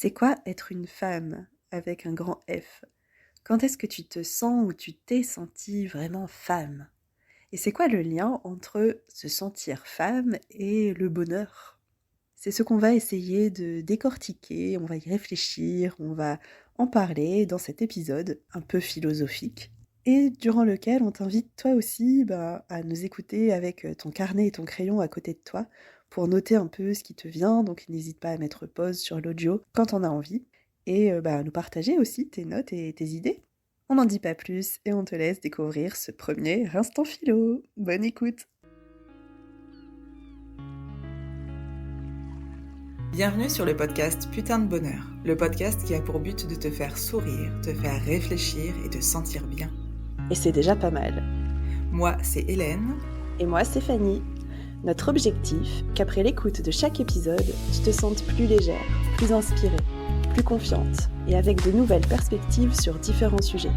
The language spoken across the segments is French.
C'est quoi être une femme avec un grand F? Quand est-ce que tu te sens ou tu t'es sentie vraiment femme? Et c'est quoi le lien entre se sentir femme et le bonheur? C'est ce qu'on va essayer de décortiquer, on va y réfléchir, on va en parler dans cet épisode un peu philosophique et durant lequel on t'invite toi aussi à nous écouter avec ton carnet et ton crayon à côté de toi pour noter un peu ce qui te vient, donc n'hésite pas à mettre pause sur l'audio quand on a envie et à nous partager aussi tes notes et tes idées. On n'en dit pas plus et on te laisse découvrir ce premier instant philo. Bonne écoute! Bienvenue sur le podcast Putain de Bonheur, le podcast qui a pour but de te faire sourire, te faire réfléchir et te sentir bien. Et c'est déjà pas mal. Moi, c'est Hélène. Et moi, c'est Fanny. Notre objectif, qu'après l'écoute de chaque épisode, tu te sentes plus légère, plus inspirée, plus confiante et avec de nouvelles perspectives sur différents sujets.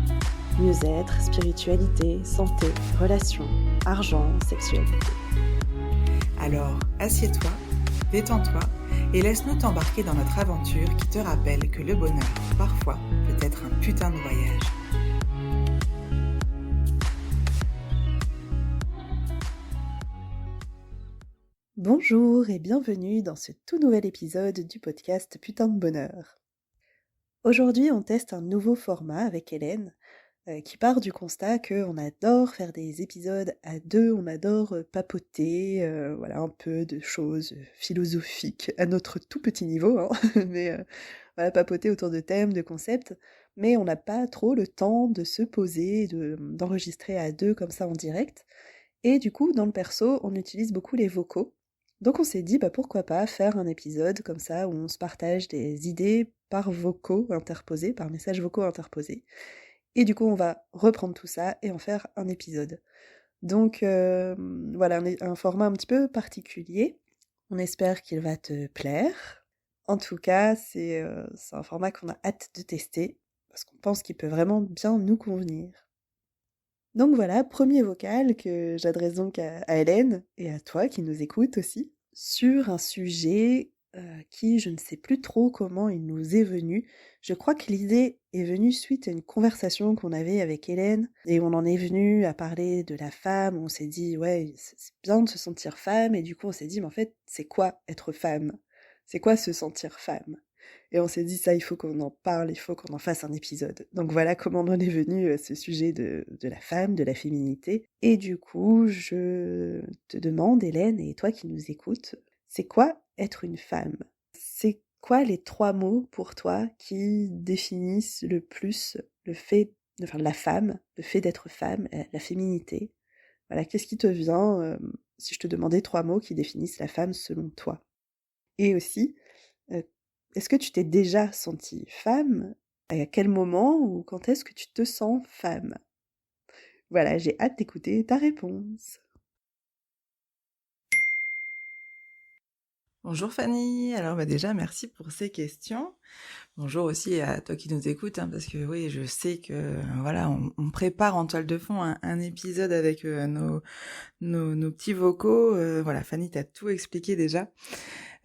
Mieux-être, spiritualité, santé, relations, argent, sexualité. Alors, assieds-toi, détends-toi et laisse-nous t'embarquer dans notre aventure qui te rappelle que le bonheur, parfois, peut être un putain de voyage. Bonjour et bienvenue dans ce tout nouvel épisode du podcast Putain de Bonheur. Aujourd'hui, on teste un nouveau format avec Hélène qui part du constat qu'on adore faire des épisodes à deux, on adore papoter, un peu de choses philosophiques à notre tout petit niveau, hein, mais papoter autour de thèmes, de concepts, mais on n'a pas trop le temps de se poser, d'enregistrer à deux comme ça en direct. Et du coup, dans le perso, on utilise beaucoup les vocaux. Donc on s'est dit, pourquoi pas faire un épisode comme ça où on se partage des idées par vocaux interposés, par messages vocaux interposés. Et du coup, on va reprendre tout ça et en faire un épisode. Donc voilà, un format un petit peu particulier. On espère qu'il va te plaire. En tout cas, c'est un format qu'on a hâte de tester parce qu'on pense qu'il peut vraiment bien nous convenir. Donc voilà, premier vocal que j'adresse donc à Hélène et à toi qui nous écoutes aussi, sur un sujet qui, je ne sais plus trop comment il nous est venu. Je crois que l'idée est venue suite à une conversation qu'on avait avec Hélène, et on en est venu à parler de la femme, on s'est dit, ouais, c'est bien de se sentir femme, et du coup on s'est dit, mais en fait, c'est quoi être femme? C'est quoi se sentir femme? Et on s'est dit, ça, il faut qu'on en parle, il faut qu'on en fasse un épisode. Donc voilà comment on en est venu à ce sujet de la femme, de la féminité. Et du coup, je te demande, Hélène, et toi qui nous écoutes, c'est quoi être une femme? C'est quoi les 3 mots pour toi qui définissent le plus le fait, la femme, le fait d'être femme, la féminité? Voilà, qu'est-ce qui te vient si je te demandais 3 mots qui définissent la femme selon toi? Et aussi, est-ce que tu t'es déjà sentie femme? Et à quel moment ou quand est-ce que tu te sens femme? Voilà, j'ai hâte d'écouter ta réponse. Bonjour Fanny, alors déjà merci pour ces questions. Bonjour aussi à toi qui nous écoutes, parce que oui, je sais que voilà, on prépare en toile de fond un épisode avec nos petits vocaux. Voilà, Fanny t'a tout expliqué déjà.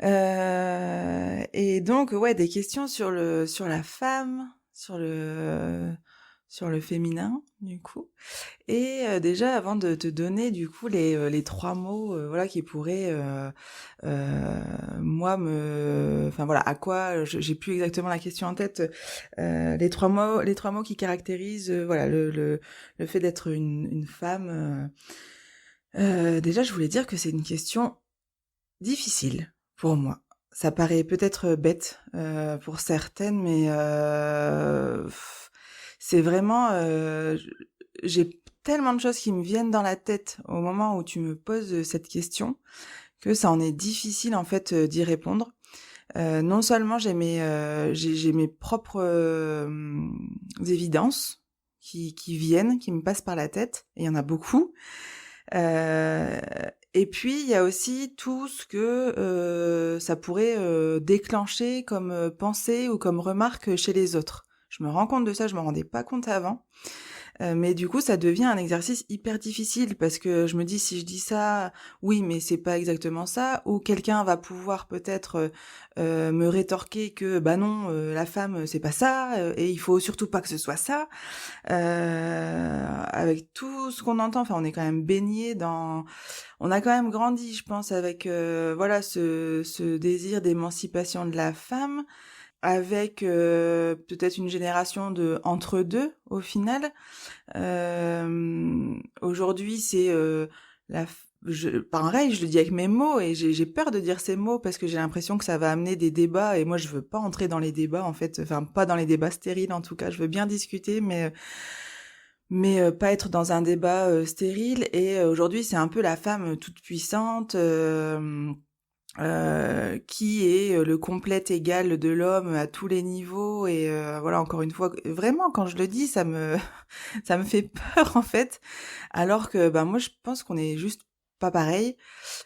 Et donc ouais, des questions sur la femme, sur le féminin du coup. Et déjà avant de te donner du coup les 3 mots voilà qui pourraient moi à quoi j'ai plus exactement la question en tête, les trois mots qui caractérisent voilà le fait d'être une femme. Déjà je voulais dire que c'est une question difficile pour moi. Ça paraît peut-être bête pour certaines, mais c'est vraiment j'ai tellement de choses qui me viennent dans la tête au moment où tu me poses cette question que ça en est difficile en fait d'y répondre. Non seulement j'ai mes propres évidences qui viennent, qui me passent par la tête, et il y en a beaucoup. Et puis il y a aussi tout ce que ça pourrait déclencher comme pensée ou comme remarque chez les autres. Je me rends compte de ça, je me rendais pas compte avant. Mais du coup, ça devient un exercice hyper difficile parce que je me dis si je dis ça, oui, mais c'est pas exactement ça, ou quelqu'un va pouvoir peut-être me rétorquer que bah non, la femme c'est pas ça, et il faut surtout pas que ce soit ça. Avec tout ce qu'on entend, enfin on est quand même baigné dans, on a quand même grandi, je pense, avec voilà ce désir d'émancipation de la femme, avec peut-être une génération de entre deux au final. Aujourd'hui, c'est pareil, je le dis avec mes mots et j'ai peur de dire ces mots parce que j'ai l'impression que ça va amener des débats et moi je veux pas entrer dans les débats en fait, enfin pas dans les débats stériles en tout cas, je veux bien discuter mais pas être dans un débat stérile et aujourd'hui c'est un peu la femme toute puissante qui est le complet égal de l'homme à tous les niveaux et voilà encore une fois vraiment quand je le dis ça me ça me fait peur en fait alors que ben moi je pense qu'on est juste pas pareil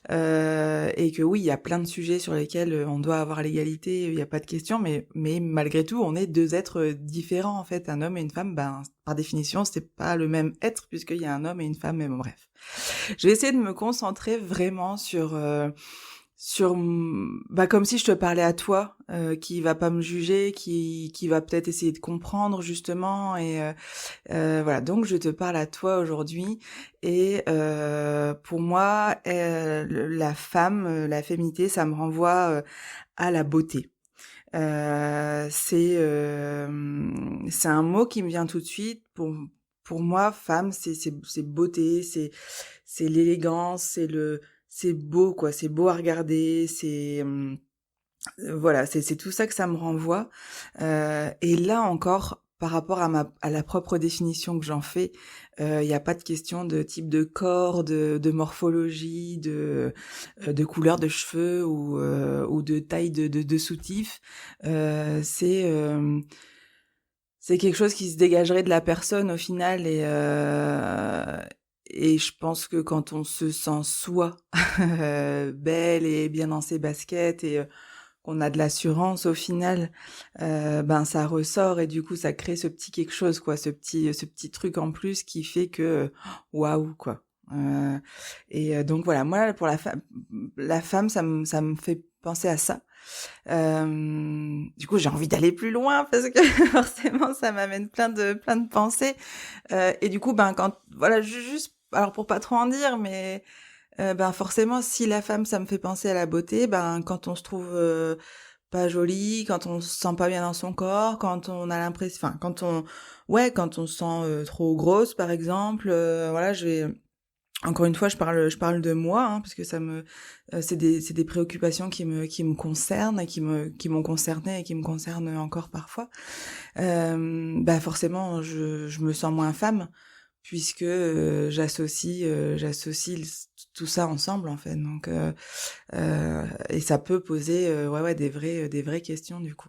et que oui il y a plein de sujets sur lesquels on doit avoir l'égalité, il y a pas de question mais malgré tout on est deux êtres différents en fait, un homme et une femme, ben par définition c'est pas le même être puisqu'il y a un homme et une femme, mais bon bref. Je vais essayer de me concentrer vraiment sur bah comme si je te parlais à toi, qui va pas me juger, qui va peut-être essayer de comprendre justement et voilà, donc je te parle à toi aujourd'hui et pour moi la femme, la féminité, ça me renvoie à la beauté. C'est un mot qui me vient tout de suite. Pour moi, femme, c'est beauté, c'est l'élégance, c'est beau quoi, c'est beau à regarder, voilà, c'est tout ça que ça me renvoie. Et là encore, par rapport à la propre définition que j'en fais, il y a pas de question de type de corps, de morphologie, de couleur de cheveux ou de taille de soutif. C'est quelque chose qui se dégagerait de la personne au final et je pense que quand on se sent soi belle et bien dans ses baskets et qu'on a de l'assurance au final, ben ça ressort et du coup ça crée ce petit quelque chose quoi, ce petit truc en plus qui fait que waouh quoi. Et donc voilà, moi pour la femme ça me fait penser à ça. Du coup j'ai envie d'aller plus loin parce que forcément ça m'amène plein de pensées. Et du coup ben quand voilà juste alors pour pas trop en dire mais ben forcément, si la femme, ça me fait penser à la beauté, ben quand on se trouve pas jolie, quand on se sent pas bien dans son corps, quand on a l'impression, enfin quand on se sent trop grosse, par exemple, voilà, encore une fois, je parle de moi, hein, parce que c'est des préoccupations qui me concernent et qui m'ont concernée et qui me concernent encore parfois. Bah forcément, je me sens moins femme puisque j'associe tout ça ensemble en fait. Donc et ça peut poser ouais des vraies questions du coup.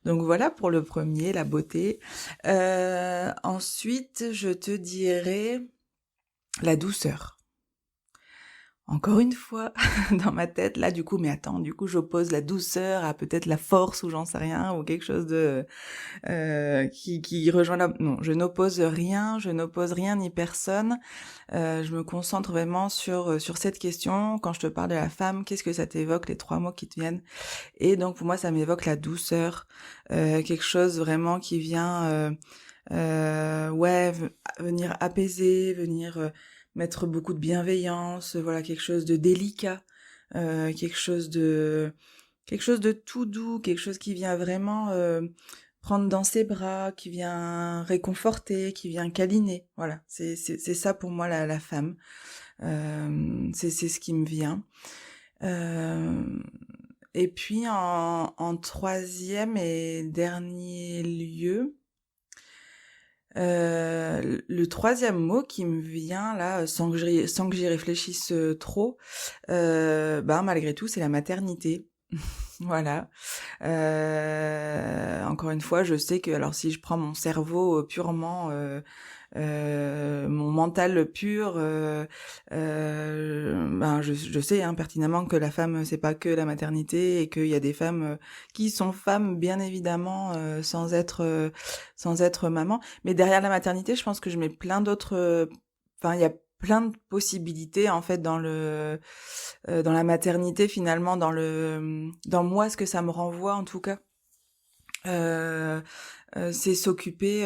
Donc voilà pour le premier, la beauté. Ensuite, je te dirais la douceur. Encore une fois, dans ma tête, là, du coup, mais attends, du coup, j'oppose la douceur à peut-être la force ou j'en sais rien, ou quelque chose de qui rejoint la... Non, je n'oppose rien, ni personne. Je me concentre vraiment sur cette question. Quand je te parle de la femme, qu'est-ce que ça t'évoque, les trois mots qui te viennent? Et donc, pour moi, ça m'évoque la douceur, quelque chose vraiment qui vient, ouais, venir apaiser, venir mettre beaucoup de bienveillance, voilà, quelque chose de délicat, quelque chose de tout doux, quelque chose qui vient vraiment prendre dans ses bras, qui vient réconforter, qui vient câliner. Voilà, c'est ça pour moi la femme. C'est ce qui me vient. Et puis en troisième et dernier lieu, le troisième mot qui me vient là, sans que j'y réfléchisse trop, ben malgré tout, c'est la maternité. Voilà. Encore une fois, je sais que alors si je prends mon cerveau purement, mon mental pur, ben je sais hein, pertinemment que la femme c'est pas que la maternité et qu'il y a des femmes qui sont femmes bien évidemment sans être maman. Mais derrière la maternité, je pense que je mets plein d'autres. Enfin, il y a plein de possibilités en fait dans la maternité finalement dans moi ce que ça me renvoie en tout cas euh, c'est s'occuper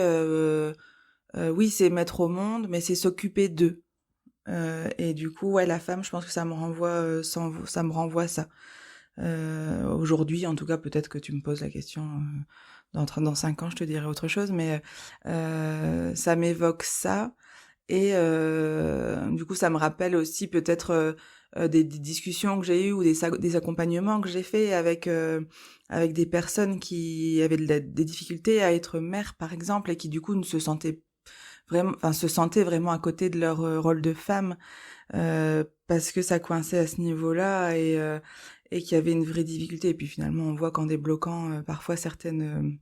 oui c'est mettre au monde mais c'est s'occuper d'eux et du coup ouais la femme je pense que ça me renvoie ça me renvoie ça aujourd'hui en tout cas peut-être que tu me poses la question dans 5 ans je te dirai autre chose mais ça m'évoque ça et du coup, ça me rappelle aussi peut-être des discussions que j'ai eues ou des accompagnements que j'ai faits avec des personnes qui avaient des difficultés à être mères, par exemple, et qui du coup ne se sentaient vraiment, enfin, se sentaient vraiment à côté de leur rôle de femme parce que ça coinçait à ce niveau-là et qu'il y avait une vraie difficulté. Et puis finalement, on voit qu'en débloquant parfois certaines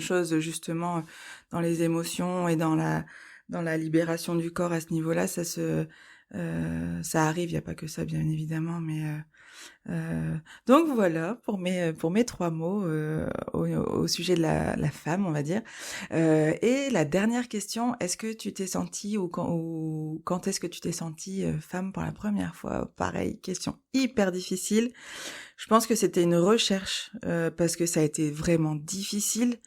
choses justement dans les émotions et dans la libération du corps à ce niveau-là, ça arrive. Il y a pas que ça bien évidemment, mais donc voilà pour mes 3 mots au sujet de la femme, on va dire. Et la dernière question, est-ce que tu t'es sentie ou quand est-ce que tu t'es sentie femme pour la première fois? Pareil, question hyper difficile. Je pense que c'était une recherche parce que ça a été vraiment difficile.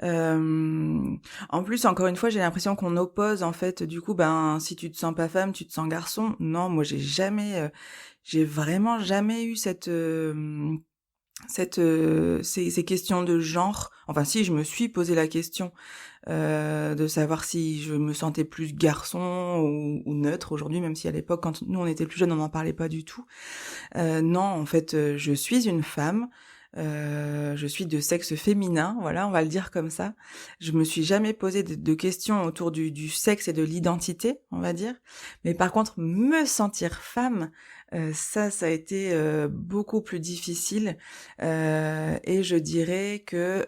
En plus, encore une fois, j'ai l'impression qu'on oppose en fait. Du coup, ben si tu te sens pas femme, tu te sens garçon. Non, moi j'ai vraiment jamais eu ces questions de genre. Enfin, si je me suis posé la question de savoir si je me sentais plus garçon ou neutre aujourd'hui, même si à l'époque, quand nous on était plus jeunes, on n'en parlait pas du tout. Non, en fait, je suis une femme. Je suis de sexe féminin, voilà, on va le dire comme ça. Je me suis jamais posé de questions autour du sexe et de l'identité, on va dire. Mais par contre, me sentir femme, ça a été beaucoup plus difficile. Et je dirais que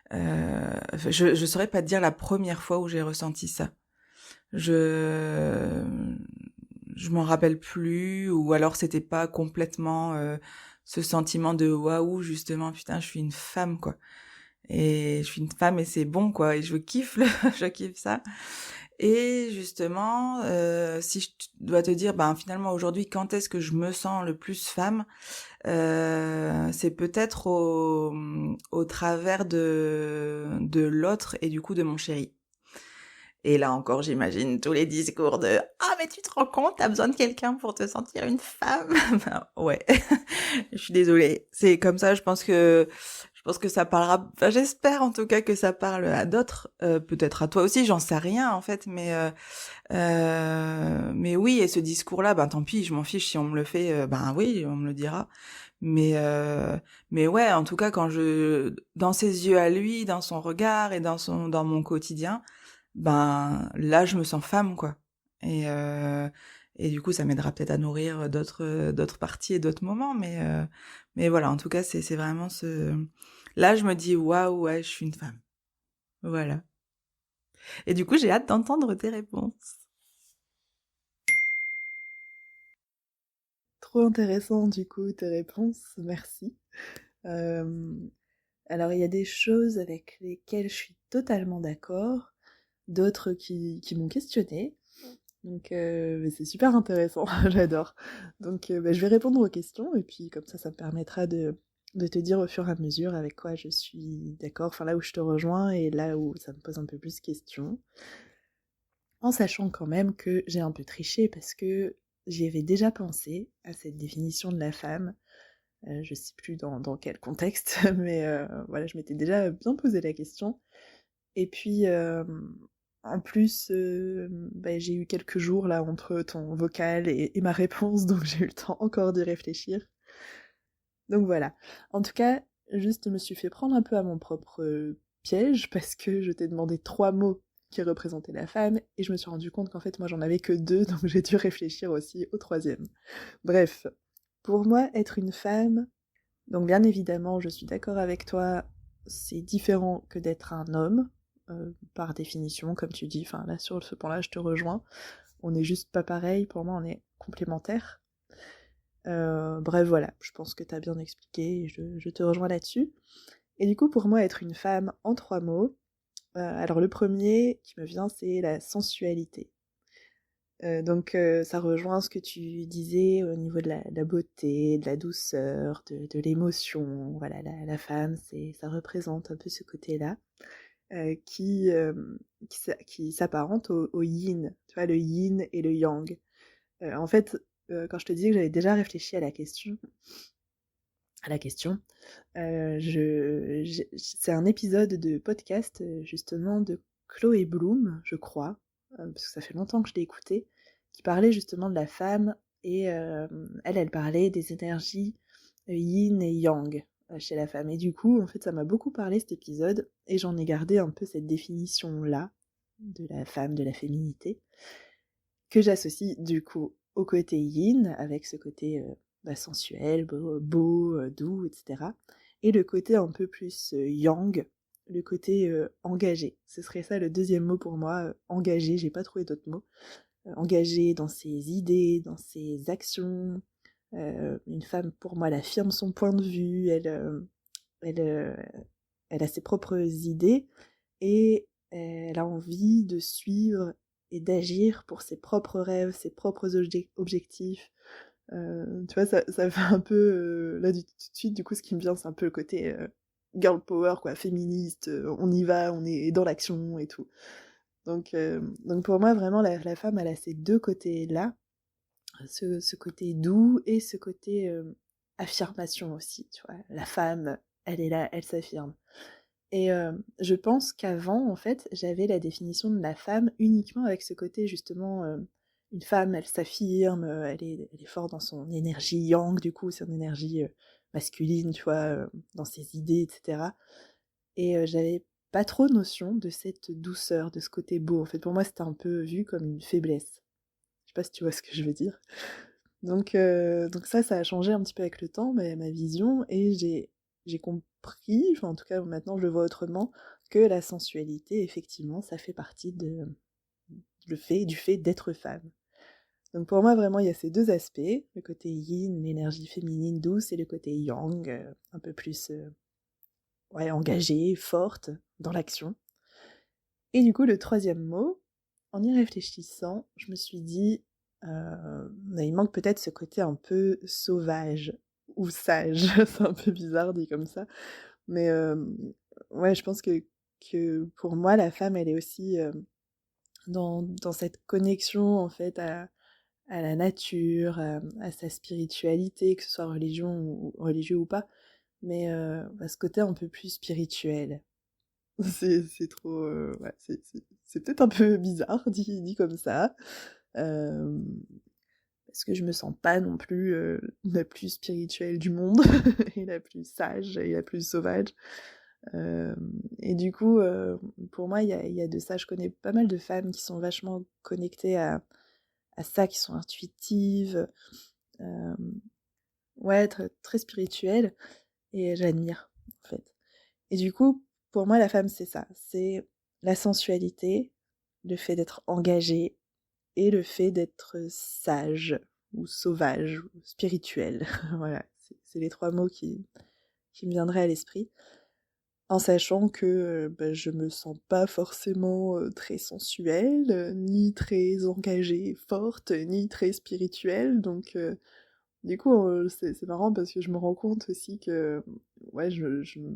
je saurais pas te dire la première fois où j'ai ressenti ça. Je je m'en rappelle plus ou alors c'était pas complètement ce sentiment de waouh justement putain je suis une femme quoi et je suis une femme et c'est bon quoi et je kiffe je kiffe ça et justement si je dois te dire ben finalement aujourd'hui quand est-ce que je me sens le plus femme c'est peut-être au travers de l'autre et du coup de mon chéri. Et là encore, j'imagine tous les discours de «Ah mais tu te rends compte, t'as besoin de quelqu'un pour te sentir une femme?» Ben, ouais, je suis désolée. C'est comme ça, je pense que ça parlera enfin j'espère en tout cas que ça parle à d'autres, peut-être à toi aussi, j'en sais rien en fait, mais oui et ce discours-là, ben tant pis, je m'en fiche si on me le fait, ben oui, on me le dira. Mais ouais, en tout cas quand je dans ses yeux à lui, dans son regard et dans mon quotidien, ben là je me sens femme quoi et et du coup ça m'aidera peut-être à nourrir d'autres parties et d'autres moments mais voilà en tout cas c'est vraiment ce là je me dis waouh ouais je suis une femme voilà et du coup j'ai hâte d'entendre tes réponses. Trop intéressant du coup tes réponses, merci. Euh, alors il y a des choses avec lesquelles je suis totalement d'accord, d'autres qui m'ont questionnée. Donc c'est super intéressant, j'adore. Donc bah, je vais répondre aux questions et puis comme ça me permettra de te dire au fur et à mesure avec quoi je suis d'accord, enfin là où je te rejoins et là où ça me pose un peu plus de questions. En sachant quand même que j'ai un peu triché parce que j'y avais déjà pensé à cette définition de la femme. Je sais plus dans quel contexte, mais voilà, je m'étais déjà bien posé la question. Et puis, en plus, bah, j'ai eu quelques jours là entre ton vocal et ma réponse, donc j'ai eu le temps encore d'y réfléchir. Donc voilà. En tout cas, juste me suis fait prendre un peu à mon propre piège parce que je t'ai demandé 3 mots qui représentaient la femme et je me suis rendu compte qu'en fait moi j'en avais que 2, donc j'ai dû réfléchir aussi au troisième. Bref, Pour moi, être une femme, donc bien évidemment, je suis d'accord avec toi, c'est différent que d'être un homme, par définition, comme tu dis, enfin là sur ce point-là, je te rejoins. On n'est juste pas pareil, pour moi on est complémentaires. Bref, voilà, je pense que t'as bien expliqué et je te rejoins là-dessus. Et du coup, pour moi, être une femme en 3 mots, alors le premier qui me vient, c'est la sensualité. Donc ça rejoint ce que tu disais au niveau de la beauté, de la douceur, de l'émotion. Voilà, la femme, ça représente un peu ce côté-là, qui s'apparente au yin, tu vois, le yin et le yang. En fait, quand je te disais que j'avais déjà réfléchi à la question, c'est un épisode de podcast, justement, de Chloé Bloom, je crois, parce que ça fait longtemps que je l'ai écouté, qui parlait justement de la femme, et elle parlait des énergies yin et yang chez la femme. Et du coup, en fait, ça m'a beaucoup parlé cet épisode, et j'en ai gardé un peu cette définition-là de la femme, de la féminité, que j'associe du coup au côté yin, avec ce côté sensuel, beau, doux, etc. Et le côté un peu plus yang, le côté engagé. Ce serait ça le deuxième mot pour moi, engagé, j'ai pas trouvé d'autres mots. Engagé dans ses idées, dans ses actions. Une femme, pour moi, elle affirme son point de vue, elle, euh, elle a ses propres idées, et elle a envie de suivre et d'agir pour ses propres rêves, ses propres objectifs. Tu vois, ça fait un peu, là, tout de suite, du coup, ce qui me vient, c'est un peu le côté girl power, quoi, féministe, on y va, on est dans l'action et tout. Donc pour moi, vraiment, la femme, elle a ces deux côtés-là, ce côté doux et ce côté affirmation aussi, tu vois. La femme, elle est là, elle s'affirme. Et je pense qu'avant, en fait, j'avais la définition de la femme uniquement avec ce côté, justement, une femme, elle s'affirme, elle est forte dans son énergie yang, du coup, son énergie masculine, tu vois, dans ses idées, etc. Et j'avais pas trop notion de cette douceur, de ce côté beau. En fait, pour moi, c'était un peu vu comme une faiblesse. Je sais pas si tu vois ce que je veux dire. Donc ça a changé un petit peu avec le temps, ma vision, et j'ai compris, enfin en tout cas maintenant je le vois autrement, que la sensualité, effectivement, ça fait partie du fait d'être femme. Donc pour moi vraiment il y a ces deux aspects, le côté yin, l'énergie féminine douce, et le côté yang, un peu plus ouais, engagée, forte, dans l'action. Et du coup le troisième mot, en y réfléchissant, je me suis dit, il manque peut-être ce côté un peu sauvage ou sage. C'est un peu bizarre dit comme ça, mais ouais, je pense que pour moi, la femme, elle est aussi dans cette connexion, en fait, à la nature, à sa spiritualité, que ce soit religieux ou pas, mais à ce côté un peu plus spirituel. C'est trop, ouais, c'est peut-être un peu bizarre dit comme ça, hem, parce que je me sens pas non plus, la plus spirituelle du monde et la plus sage et la plus sauvage, et du coup, pour moi, il y a de ça. Je connais pas mal de femmes qui sont vachement connectées à ça, qui sont intuitives, hem, ouais, très spirituelles, et j'admire, en fait. Et du coup, pour moi, la femme, c'est ça. C'est la sensualité, le fait d'être engagée, et le fait d'être sage, ou sauvage, ou spirituel. Voilà, c'est les 3 mots qui me viendraient à l'esprit. En sachant que je me sens pas forcément très sensuelle, ni très engagée, forte, ni très spirituelle. Donc du coup, c'est marrant parce que je me rends compte aussi que ouais, je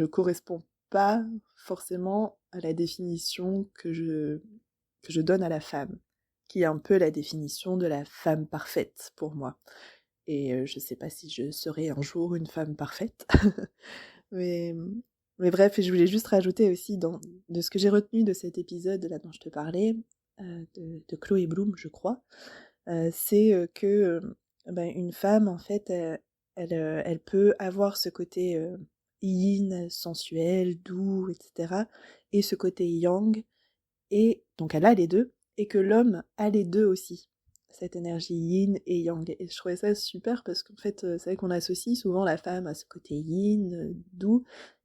corresponds pas forcément à la définition que je donne à la femme, qui est un peu la définition de la femme parfaite pour moi. Et je sais pas si je serai un jour une femme parfaite, mais, mais bref, et je voulais juste rajouter aussi de ce que j'ai retenu de cet épisode là dont je te parlais, de Chloé Bloom, je crois, c'est que une femme, en fait, elle peut avoir ce côté yin, sensuel, doux, etc., et ce côté yang, et donc elle a les deux, et que l'homme a les deux aussi. cette énergie yin et yang. Et je trouvais ça super parce qu'en fait, c'est vrai qu'on associe souvent la femme à ce côté yin, doux,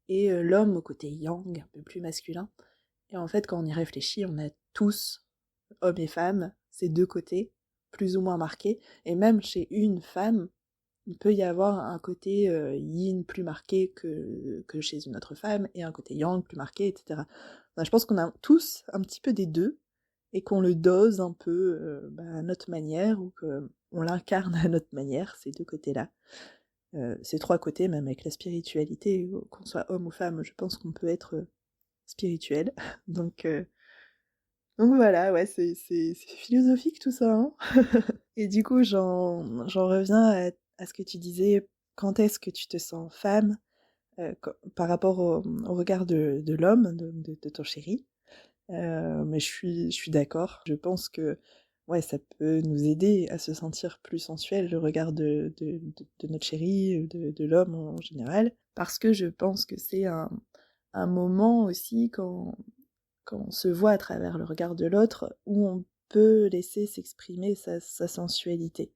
et l'homme au côté yang, un peu plus masculin. Et en fait, quand on y réfléchit, on a tous, hommes et femmes, ces deux côtés, plus ou moins marqués. Et même chez une femme, il peut y avoir un côté yin plus marqué que chez une autre femme, et un côté yang plus marqué, etc. Enfin, je pense qu'on a tous un petit peu des deux, et qu'on le dose un peu à notre manière, ou qu'on l'incarne à notre manière, ces deux côtés-là. Ces trois côtés, même avec la spiritualité, qu'on soit homme ou femme, je pense qu'on peut être spirituel. Donc, euh, donc voilà, ouais, c'est philosophique tout ça, hein. Et du coup, j'en reviens à ce que tu disais, quand est-ce que tu te sens femme par rapport au regard de l'homme, de ton chéri. Mais je suis d'accord. Je pense que ouais, ça peut nous aider à se sentir plus sensuel, le regard de notre chéri, de l'homme en général. Parce que je pense que c'est un moment aussi quand on se voit à travers le regard de l'autre, où on peut laisser s'exprimer sa sensualité.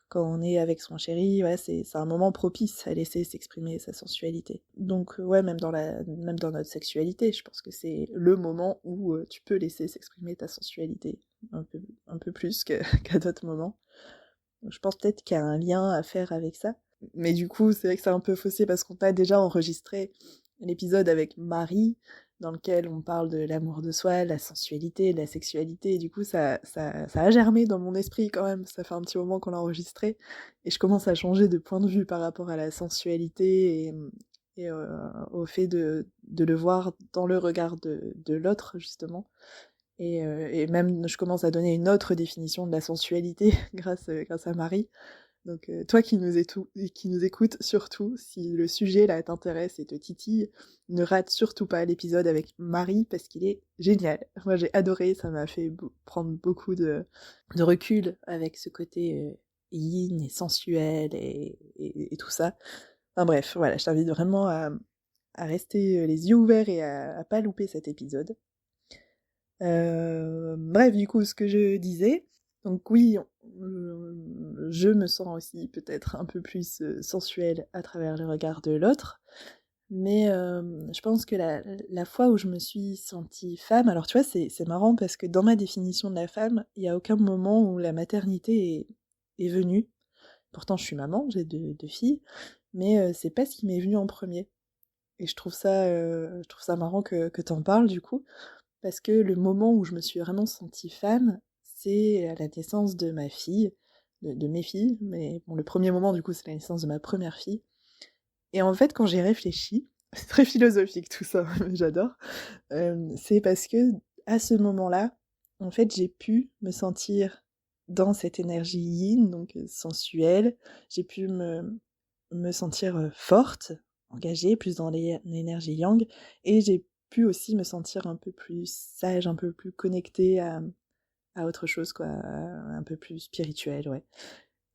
Quand on est avec son chéri, ouais, c'est un moment propice à laisser s'exprimer sa sensualité. Donc ouais, même dans notre sexualité, je pense que c'est le moment où tu peux laisser s'exprimer ta sensualité un peu plus qu'à d'autres moments. Donc, je pense peut-être qu'il y a un lien à faire avec ça. Mais du coup, c'est vrai que c'est un peu faussé parce qu'on a déjà enregistré l'épisode avec Marie, dans lequel on parle de l'amour de soi, la sensualité, de la sexualité, et du coup ça a germé dans mon esprit quand même, ça fait un petit moment qu'on l'a enregistré, et je commence à changer de point de vue par rapport à la sensualité, et au fait de le voir dans le regard de l'autre, justement. Et même, je commence à donner une autre définition de la sensualité grâce à Marie. Donc, toi qui nous écoutes, surtout, si le sujet là t'intéresse et te titille, ne rate surtout pas l'épisode avec Marie parce qu'il est génial. Moi, j'ai adoré, ça m'a fait prendre beaucoup de recul avec ce côté yin et sensuel et tout ça. Enfin bref, voilà, je t'invite vraiment à rester les yeux ouverts et à pas louper cet épisode. Bref, du coup, ce que je disais, donc oui, je me sens aussi peut-être un peu plus sensuelle à travers le regard de l'autre, mais je pense que la fois où je me suis sentie femme, alors tu vois, c'est marrant parce que dans ma définition de la femme, il n'y a aucun moment où la maternité est venue. Pourtant, je suis maman, j'ai deux filles, mais c'est pas ce qui m'est venu en premier. Et je trouve ça marrant que t'en parles du coup. Parce que le moment où je me suis vraiment sentie femme, c'est à la naissance de ma fille, de mes filles, mais bon, le premier moment, du coup, c'est la naissance de ma première fille. Et en fait, quand j'ai réfléchi, c'est très philosophique tout ça, j'adore, c'est parce que à ce moment-là, en fait, j'ai pu me sentir dans cette énergie yin, donc sensuelle, j'ai pu me sentir forte, engagée, plus dans l'énergie yang, et j'ai pu aussi me sentir un peu plus sage, un peu plus connectée à autre chose, quoi, un peu plus spirituel, ouais.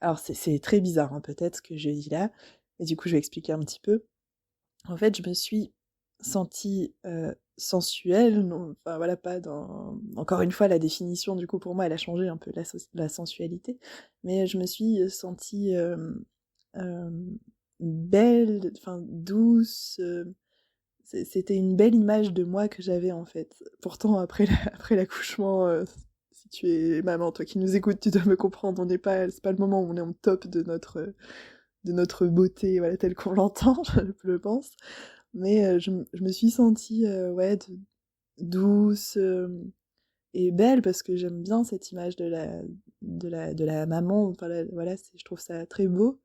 Alors c'est très bizarre, hein, peut-être, ce que je dis là, et du coup je vais expliquer un petit peu. En fait, je me suis sentie sensuelle, non, enfin voilà, pas dans... Encore une fois, la définition, du coup, pour moi, elle a changé un peu la sensualité, mais je me suis sentie euh, belle, enfin douce, c'était une belle image de moi que j'avais en fait. Pourtant, après l'accouchement, si tu es maman, toi qui nous écoutes, tu dois me comprendre, c'est pas le moment où on est en top de notre beauté, voilà, telle qu'on l'entend, je pense. Mais je me suis sentie, ouais, douce et belle parce que j'aime bien cette image de la maman, enfin, voilà, je trouve ça très beau.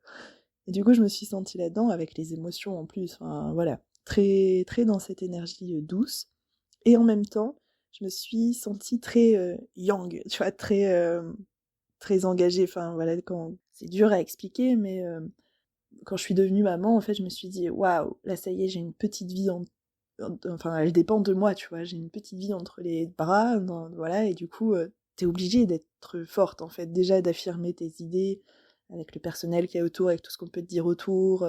Et du coup, je me suis sentie là-dedans avec les émotions en plus, enfin, voilà, très, très dans cette énergie douce. Et en même temps, je me suis sentie très yang, tu vois, très engagée. Enfin, voilà, c'est dur à expliquer, mais quand je suis devenue maman, en fait, je me suis dit, waouh, là, ça y est, j'ai une petite vie enfin, elle dépend de moi, tu vois, j'ai une petite vie entre les bras, voilà, et du coup, t'es obligée d'être forte, en fait, déjà d'affirmer tes idées avec le personnel qui est autour, avec tout ce qu'on peut te dire autour,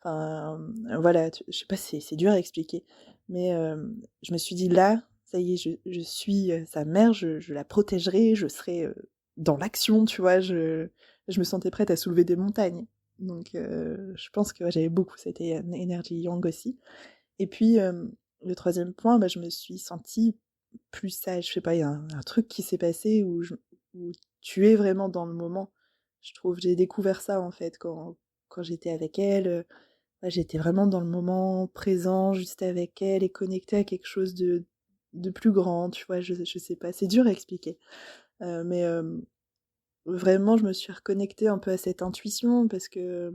enfin, voilà, je sais pas, c'est dur à expliquer, mais je me suis dit, là, ça y est, je suis sa mère, je la protégerai, je serai dans l'action, tu vois, je me sentais prête à soulever des montagnes. Donc je pense que ouais, j'avais beaucoup cette énergie yang aussi. Et puis le troisième point, bah, je me suis sentie plus sage. Je sais pas, il y a un truc qui s'est passé où tu es vraiment dans le moment. Je trouve, j'ai découvert ça en fait quand j'étais avec elle. Ouais, j'étais vraiment dans le moment présent, juste avec elle et connectée à quelque chose de plus grand, tu vois, je sais pas, c'est dur à expliquer. Mais vraiment, je me suis reconnectée un peu à cette intuition parce que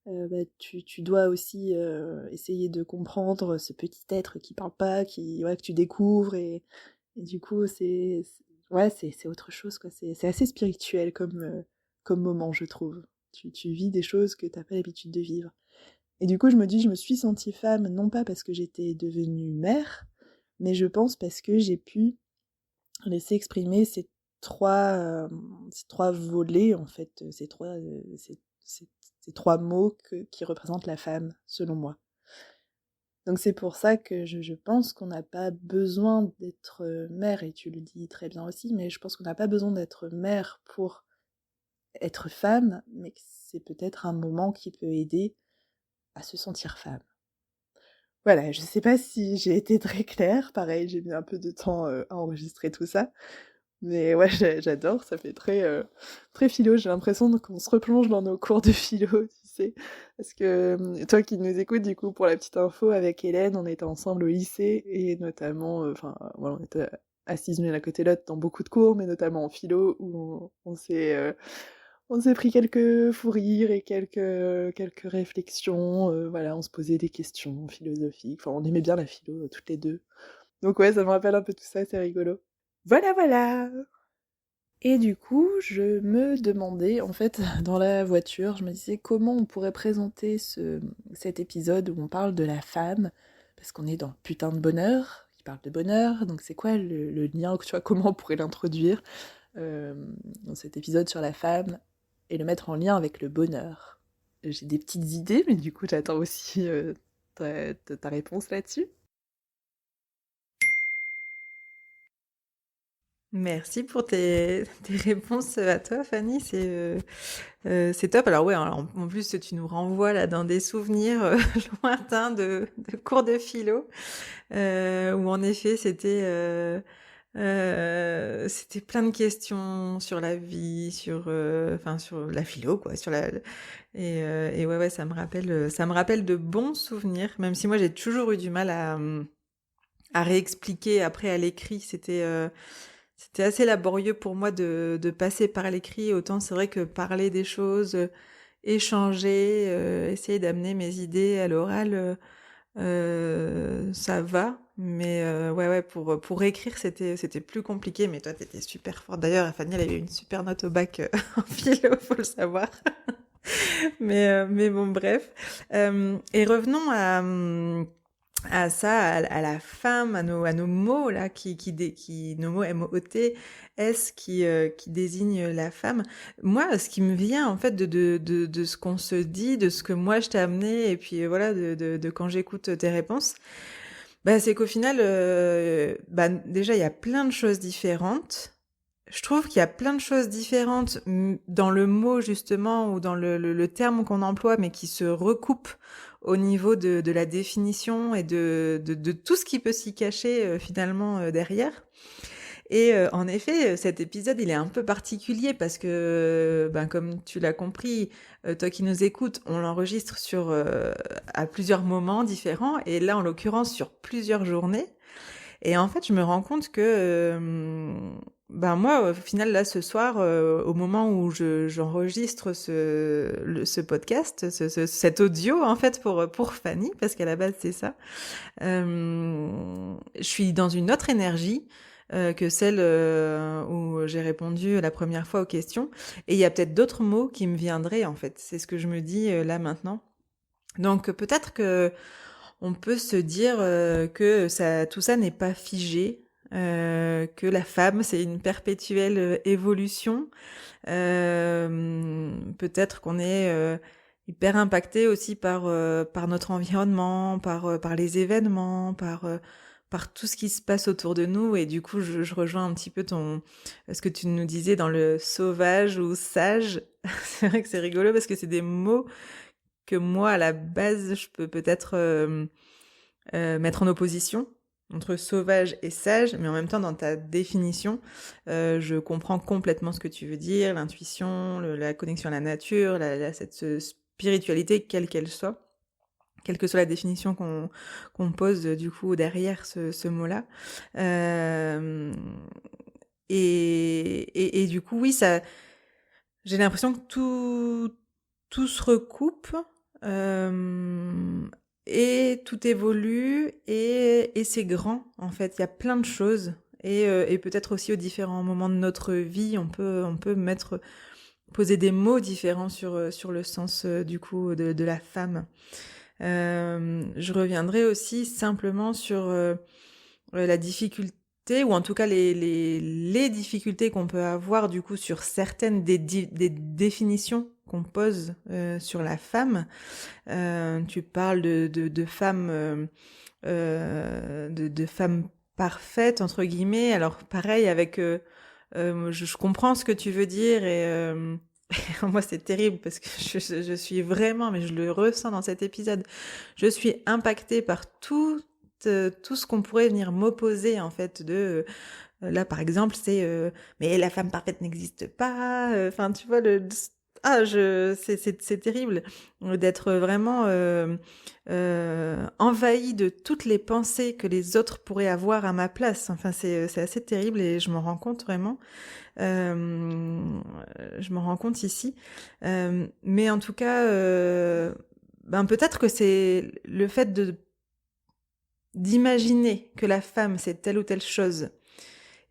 bah, tu dois aussi essayer de comprendre ce petit être qui parle pas, ouais, que tu découvres et du coup, ouais, c'est autre chose, quoi. C'est assez spirituel comme moment, je trouve. Tu vis des choses que t'as pas l'habitude de vivre. Et du coup, je me dis, je me suis sentie femme, non pas parce que j'étais devenue mère, mais je pense parce que j'ai pu laisser exprimer ces trois volets, en fait, ces trois mots qui représentent la femme, selon moi. Donc c'est pour ça que je pense qu'on n'a pas besoin d'être mère, et tu le dis très bien aussi, mais je pense qu'on n'a pas besoin d'être mère pour être femme, mais que c'est peut-être un moment qui peut aider à se sentir femme. Voilà, je sais pas si j'ai été très claire, pareil, j'ai mis un peu de temps à enregistrer tout ça, mais ouais, j'adore, ça fait très philo, j'ai l'impression qu'on se replonge dans nos cours de philo, tu sais, parce que toi qui nous écoutes, du coup, pour la petite info, avec Hélène, on était ensemble au lycée, et notamment, enfin, voilà, on était assises l'une à côté de l'autre dans beaucoup de cours, mais notamment en philo, où on s'est pris quelques fous rires et quelques réflexions, voilà, on se posait des questions philosophiques, enfin on aimait bien la philo, toutes les deux. Donc ouais, ça me rappelle un peu tout ça, c'est rigolo. Voilà, voilà! Et du coup, je me demandais, en fait, dans la voiture, je me disais comment on pourrait présenter cet épisode où on parle de la femme, parce qu'on est dans Putain de bonheur, qui parle de bonheur, donc c'est quoi le lien, tu vois, comment on pourrait l'introduire euh, dans cet épisode sur la femme et le mettre en lien avec le bonheur. J'ai des petites idées, mais du coup, j'attends aussi ta réponse là-dessus. Merci pour tes réponses à toi, Fanny. C'est top. Alors ouais, en plus, tu nous renvoies là dans des souvenirs lointains de cours de philo, où en effet, c'était plein de questions sur la vie, enfin sur la philo, quoi, et ouais, ça me rappelle de bons souvenirs, même si moi j'ai toujours eu du mal à réexpliquer après à l'écrit. C'était assez laborieux pour moi de passer par l'écrit. Autant c'est vrai que parler des choses, échanger, essayer d'amener mes idées à l'oral, ça va. Mais ouais, pour écrire, c'était plus compliqué. Mais toi, t'étais super forte. D'ailleurs, Fanny, elle avait eu une super note au bac en philo, faut le savoir. Mais bon, bref. Et revenons à ça, à la femme, à nos mots là, nos mots M-O-T-S qui désignent la femme. Moi, ce qui me vient en fait de ce qu'on se dit, de ce que moi je t'ai amené, et puis voilà, de quand j'écoute tes réponses, bah, c'est qu'au final, bah, déjà il y a plein de choses différentes. Je trouve qu'il y a plein de choses différentes dans le mot justement ou dans le terme qu'on emploie, mais qui se recoupent au niveau de la définition et de tout ce qui peut s'y cacher finalement derrière. Et en effet, cet épisode, il est un peu particulier parce que, ben, comme tu l'as compris, toi qui nous écoutes, on l'enregistre à plusieurs moments différents, et là, en l'occurrence, sur plusieurs journées. Et en fait, je me rends compte que, ben moi, au final, là, ce soir, au moment où j'enregistre ce podcast, cet audio, en fait, pour Fanny, parce qu'à la base, c'est ça, je suis dans une autre énergie que celle où j'ai répondu la première fois aux questions. Et il y a peut-être d'autres mots qui me viendraient, en fait. C'est ce que je me dis là maintenant. Donc peut-être que on peut se dire que tout ça n'est pas figé, que la femme, c'est une perpétuelle évolution. Peut-être qu'on est hyper impacté aussi par notre environnement, par les événements, par par tout ce qui se passe autour de nous, et du coup je rejoins un petit peu ce que tu nous disais dans le sauvage ou sage. C'est vrai que c'est rigolo parce que c'est des mots que moi à la base je peux peut-être mettre en opposition entre sauvage et sage, mais en même temps dans ta définition, je comprends complètement ce que tu veux dire, l'intuition, la connexion à la nature, cette spiritualité quelle qu'elle soit, quelle que soit la définition qu'on pose du coup derrière ce mot-là. Et du coup, oui, ça, j'ai l'impression que tout se recoupe, et tout évolue, et c'est grand, en fait. Il y a plein de choses. Et peut-être aussi aux différents moments de notre vie, on peut poser des mots différents sur le sens, du coup, de la femme. Je reviendrai aussi simplement sur la difficulté, ou en tout cas les difficultés qu'on peut avoir du coup sur certaines des définitions qu'on pose sur la femme. Tu parles de femmes, de femmes parfaites entre guillemets. Alors pareil avec, je comprends ce que tu veux dire, et moi c'est terrible parce que je suis vraiment, mais je le ressens dans cet épisode, je suis impactée par tout ce qu'on pourrait venir m'opposer en fait là par exemple c'est mais la femme parfaite n'existe pas, enfin tu vois c'est terrible d'être vraiment envahie de toutes les pensées que les autres pourraient avoir à ma place. Enfin c'est assez terrible, et je m'en rends compte vraiment. Je m'en rends compte ici. Mais en tout cas, peut-être que c'est le fait d'imaginer que la femme c'est telle ou telle chose,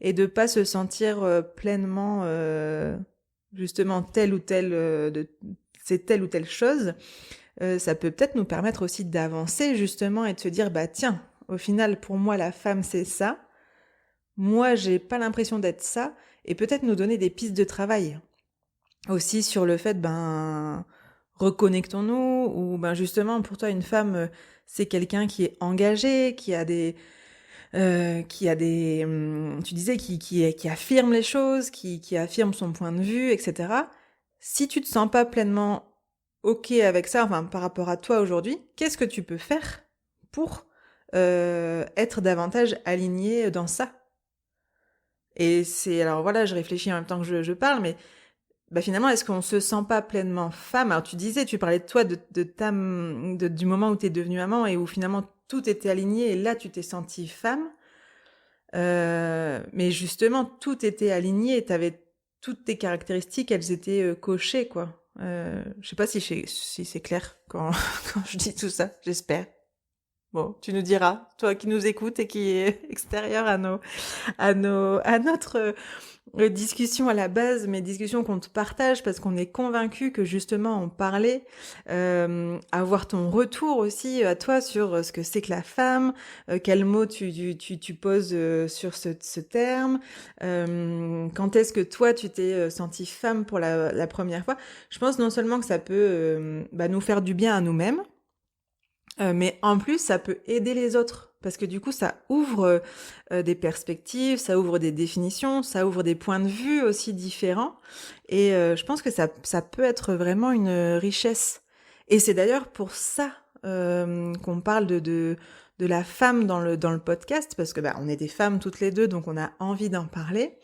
et de pas se sentir pleinement justement telle ou telle c'est telle ou telle chose, ça peut peut-être nous permettre aussi d'avancer justement et de se dire tiens, au final pour moi la femme c'est ça, moi j'ai pas l'impression d'être ça, et peut-être nous donner des pistes de travail aussi sur le fait reconnectons-nous, ou justement pour toi une femme c'est quelqu'un qui est engagé, qui a des tu disais qui affirme les choses, qui affirme son point de vue, etc. Si tu te sens pas pleinement ok avec ça, enfin par rapport à toi aujourd'hui, qu'est-ce que tu peux faire pour être davantage aligné dans ça? Et c'est, alors voilà, je réfléchis en même temps que je parle, mais finalement, est-ce qu'on se sent pas pleinement femme? Alors tu parlais de toi, du moment où t'es devenue maman, et où finalement tout était aligné, et là tu t'es sentie femme. Mais justement, tout était aligné, et t'avais toutes tes caractéristiques, elles étaient cochées, quoi. Je sais pas si c'est clair quand je dis tout ça, j'espère. Bon, tu nous diras, toi qui nous écoutes et qui est extérieur à notre discussion à la base, mais discussion qu'on te partage parce qu'on est convaincu que justement en parler, avoir ton retour aussi à toi sur ce que c'est que la femme, quels mots tu poses sur ce terme, quand est-ce que toi tu t'es sentie femme pour la première fois. Je pense non seulement que ça peut nous faire du bien à nous-mêmes, mais en plus, ça peut aider les autres, parce que du coup, ça ouvre des perspectives, ça ouvre des définitions, ça ouvre des points de vue aussi différents, et je pense que ça peut être vraiment une richesse. Et c'est d'ailleurs pour ça qu'on parle de la femme dans le podcast, parce que on est des femmes toutes les deux, donc on a envie d'en parler,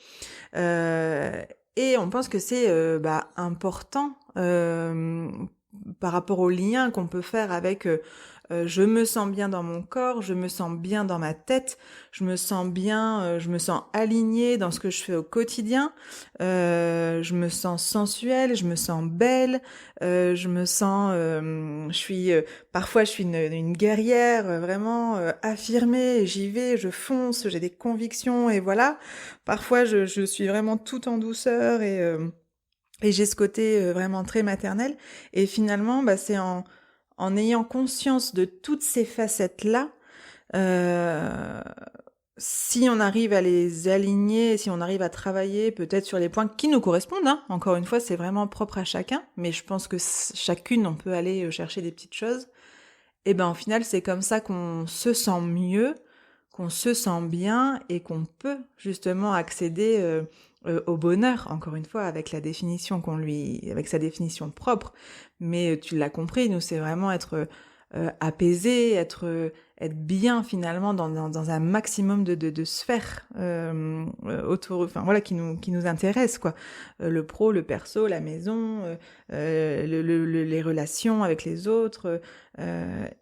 et on pense que c'est important par rapport au lien qu'on peut faire avec je me sens bien dans mon corps, je me sens bien dans ma tête, je me sens bien, je me sens alignée dans ce que je fais au quotidien, je me sens sensuelle, je me sens belle, je me sens, parfois je suis une guerrière, vraiment affirmée, j'y vais, je fonce, j'ai des convictions, et voilà. Parfois je suis vraiment tout en douceur, et j'ai ce côté vraiment très maternel, et finalement c'est en ayant conscience de toutes ces facettes-là, si on arrive à les aligner, si on arrive à travailler peut-être sur les points qui nous correspondent, encore une fois, c'est vraiment propre à chacun, mais je pense que chacune, on peut aller chercher des petites choses, et au final, c'est comme ça qu'on se sent mieux, qu'on se sent bien et qu'on peut justement accéder au bonheur, encore une fois, avec la définition avec sa définition propre. Mais tu l'as compris, nous, c'est vraiment être apaisé, être bien finalement dans un maximum de sphères autour, enfin voilà, qui nous intéressent, quoi. Le pro, le perso, la maison, les relations avec les autres,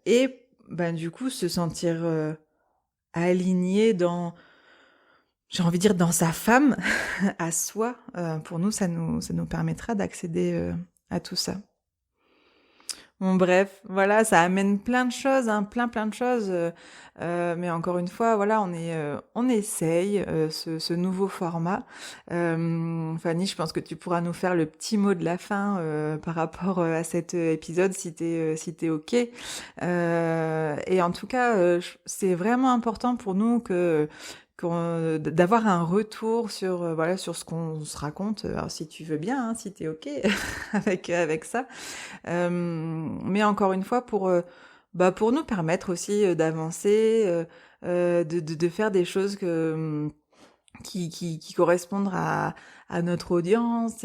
et ben du coup se sentir aligné dans, j'ai envie de dire, dans sa femme, à soi. Pour nous, ça nous permettra d'accéder à tout ça. Bon, bref, voilà, ça amène plein de choses, hein, plein de choses. Mais encore une fois, voilà, on essaye ce nouveau format. Fanny, je pense que tu pourras nous faire le petit mot de la fin par rapport à cet épisode, si t'es ok. Et en tout cas, c'est vraiment important pour nous d'avoir un retour sur voilà, sur ce qu'on se raconte. Alors si tu veux bien, hein, si t'es ok avec ça. Mais encore une fois, pour nous permettre aussi d'avancer, de faire des choses qui correspondent à notre audience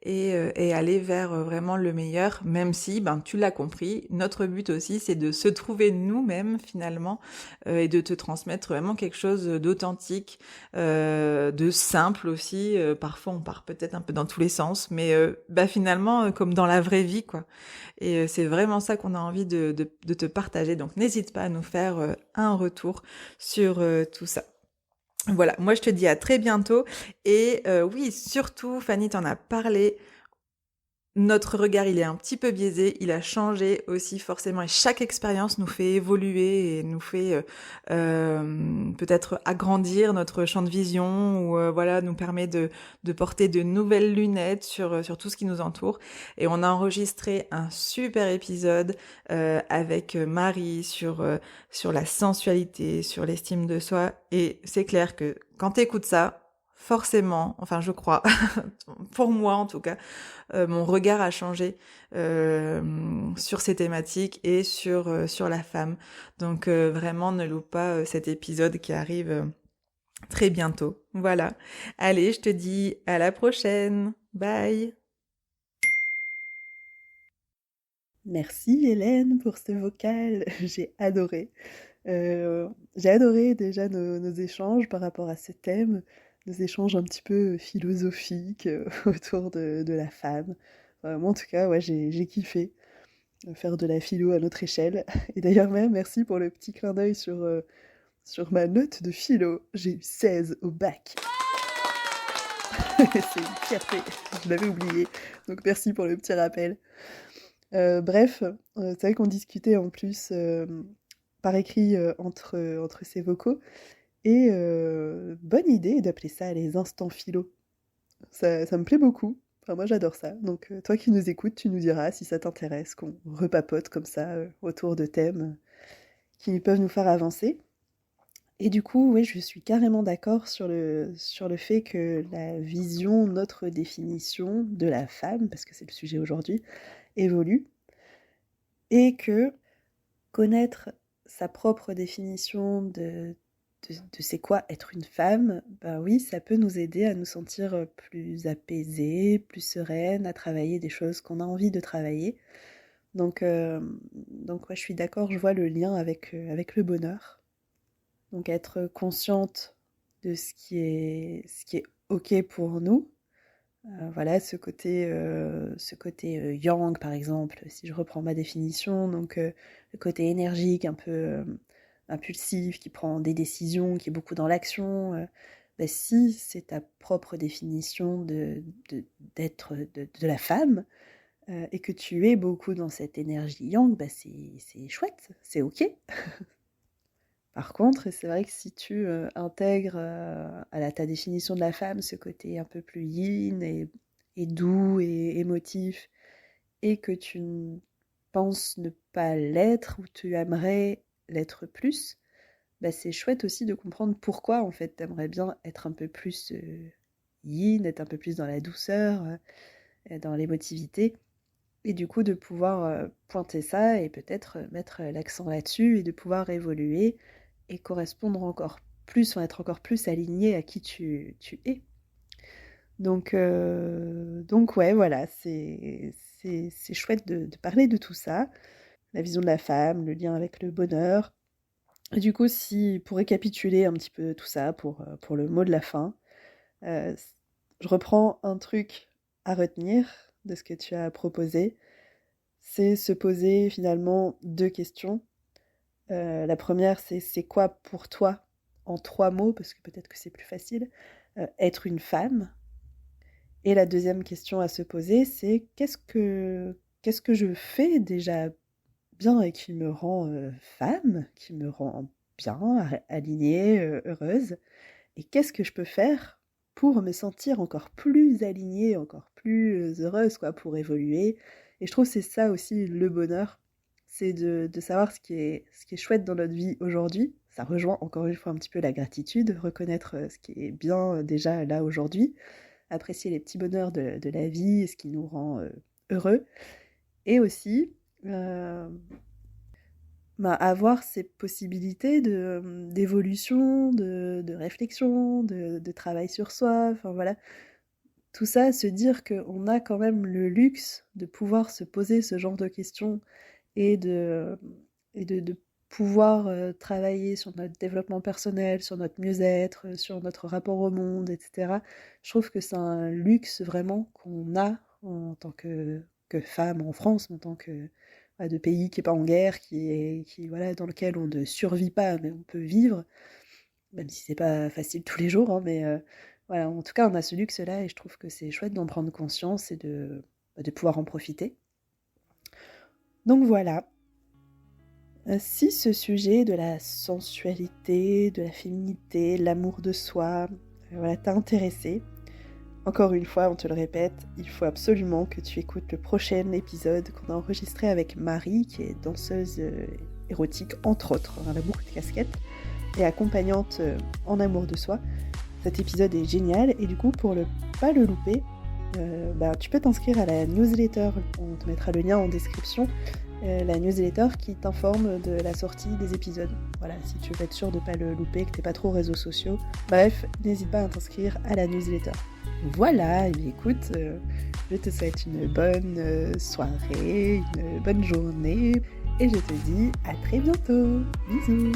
et aller vers vraiment le meilleur, même si, ben, tu l'as compris, notre but aussi, c'est de se trouver nous-mêmes finalement et de te transmettre vraiment quelque chose d'authentique, de simple aussi. Parfois, on part peut-être un peu dans tous les sens, mais bah, finalement, comme dans la vraie vie, quoi. Et c'est vraiment ça qu'on a envie de te partager. Donc, n'hésite pas à nous faire un retour sur tout ça. Voilà, moi je te dis à très bientôt. Et oui, surtout, Fanny t'en a parlé, notre regard, il est un petit peu biaisé, il a changé aussi forcément, et chaque expérience nous fait évoluer et nous fait peut-être agrandir notre champ de vision, ou voilà, nous permet de porter de nouvelles lunettes sur tout ce qui nous entoure. Et on a enregistré un super épisode avec Marie sur la sensualité, sur l'estime de soi, et c'est clair que quand t'écoutes ça, forcément, enfin je crois, pour moi en tout cas, mon regard a changé sur ces thématiques et sur la femme. Donc vraiment, ne loupe pas cet épisode qui arrive très bientôt. Voilà. Allez, je te dis à la prochaine. Bye. Merci Hélène pour ce vocal, j'ai adoré. J'ai adoré déjà nos échanges par rapport à ce thème, nos échanges un petit peu philosophiques autour de la femme. Moi en tout cas, ouais, j'ai kiffé faire de la philo à notre échelle. Et d'ailleurs même, merci pour le petit clin d'œil sur ma note de philo. J'ai eu 16 au bac. C'est une fierté, je l'avais oublié. Donc merci pour le petit rappel. Bref, c'est vrai qu'on discutait en plus par écrit entre ces vocaux. Et bonne idée d'appeler ça les instants philo. Ça me plaît beaucoup. Enfin, moi j'adore ça. Donc toi qui nous écoutes, tu nous diras si ça t'intéresse, qu'on repapote comme ça autour de thèmes qui peuvent nous faire avancer. Et du coup, oui, je suis carrément d'accord sur le fait que la vision, notre définition de la femme, parce que c'est le sujet aujourd'hui, évolue. Et que connaître sa propre définition de c'est quoi être une femme, bah oui, ça peut nous aider à nous sentir plus apaisées, plus sereines, à travailler des choses qu'on a envie de travailler. Donc ouais, je suis d'accord, je vois le lien avec le bonheur. Donc être consciente de ce qui est OK pour nous. Voilà, ce côté yang, par exemple, si je reprends ma définition, donc le côté énergique, un peu impulsif, qui prend des décisions, qui est beaucoup dans l'action. Bah, si c'est ta propre définition d'être de la femme, et que tu es beaucoup dans cette énergie yang, bah c'est chouette, c'est ok. Par contre, c'est vrai que si tu intègres ta définition de la femme ce côté un peu plus yin et doux et émotif, et que tu penses ne pas l'être ou tu aimerais l'être plus, bah c'est chouette aussi de comprendre pourquoi en fait t'aimerais bien être un peu plus yin, être un peu plus dans la douceur, dans l'émotivité, et du coup de pouvoir pointer ça et peut-être mettre l'accent là-dessus et de pouvoir évoluer et correspondre encore plus, enfin, être encore plus aligné à qui tu es. Donc ouais, voilà, c'est chouette de parler de tout ça, la vision de la femme, le lien avec le bonheur. Et du coup, si pour récapituler un petit peu tout ça, pour le mot de la fin, je reprends un truc à retenir de ce que tu as proposé, c'est se poser finalement 2 questions. La première, c'est quoi pour toi, en 3 mots, parce que peut-être que c'est plus facile, être une femme? Et la deuxième question à se poser, c'est qu'est-ce que je fais déjà bien et qui me rend femme, qui me rend bien, alignée, heureuse, et qu'est-ce que je peux faire pour me sentir encore plus alignée, encore plus heureuse, quoi, pour évoluer. Et je trouve que c'est ça aussi le bonheur, c'est de savoir ce qui est chouette dans notre vie aujourd'hui. Ça rejoint encore une fois un petit peu la gratitude, reconnaître ce qui est bien déjà là aujourd'hui, apprécier les petits bonheurs de la vie, ce qui nous rend heureux, et aussi avoir ces possibilités d'évolution, de réflexion, de travail sur soi, enfin voilà. Tout ça, se dire qu'on a quand même le luxe de pouvoir se poser ce genre de questions et de pouvoir travailler sur notre développement personnel, sur notre mieux-être, sur notre rapport au monde, etc. Je trouve que c'est un luxe vraiment qu'on a en tant que femme en France, en tant que de pays qui n'est pas en guerre, voilà, dans lequel on ne survit pas, mais on peut vivre, même si c'est pas facile tous les jours, hein, mais voilà, en tout cas, on a ce luxe-là et je trouve que c'est chouette d'en prendre conscience et de pouvoir en profiter. Donc voilà. Si ce sujet de la sensualité, de la féminité, l'amour de soi, voilà, t'a intéressé, encore une fois, on te le répète, il faut absolument que tu écoutes le prochain épisode qu'on a enregistré avec Marie, qui est danseuse érotique, entre autres, elle a beaucoup de casquettes, et accompagnante en amour de soi. Cet épisode est génial, et du coup, pour ne pas le louper, tu peux t'inscrire à la newsletter, on te mettra le lien en description, la newsletter qui t'informe de la sortie des épisodes. Voilà, si tu veux être sûr de ne pas le louper, que tu n'es pas trop réseaux sociaux, bref, n'hésite pas à t'inscrire à la newsletter. Voilà, et bien écoute, je te souhaite une bonne soirée, une bonne journée, et je te dis à très bientôt. Bisous.